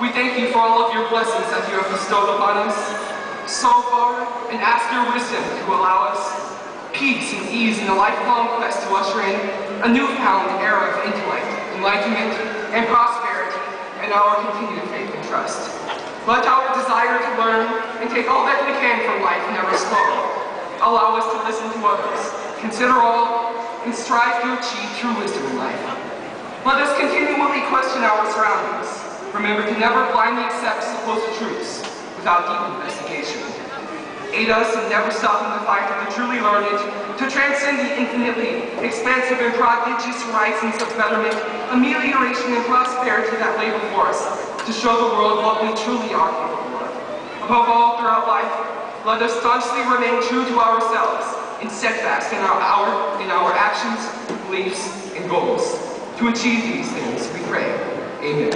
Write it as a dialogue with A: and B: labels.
A: We thank you for all of your blessings that you have bestowed upon us so far, and ask your wisdom to allow us peace and ease in the lifelong quest to usher in a newfound era of intellect, enlightenment, and prosperity in our continued faith and trust. Let our desire to learn and take all that we can from life never slow. Allow us to listen to others, consider all, and strive to achieve true wisdom in life. Let us continually question our surroundings. Remember to never blindly accept supposed truths without deep investigation. Aid us in never stopping the fight of the truly learned to transcend the infinitely expansive and prodigious horizons of betterment, amelioration, and prosperity that lay before us, to show the world what we truly are capable of. Above all, throughout life, let us staunchly remain true to ourselves and steadfast in our actions, beliefs, and goals. To achieve these things, we pray. Amen.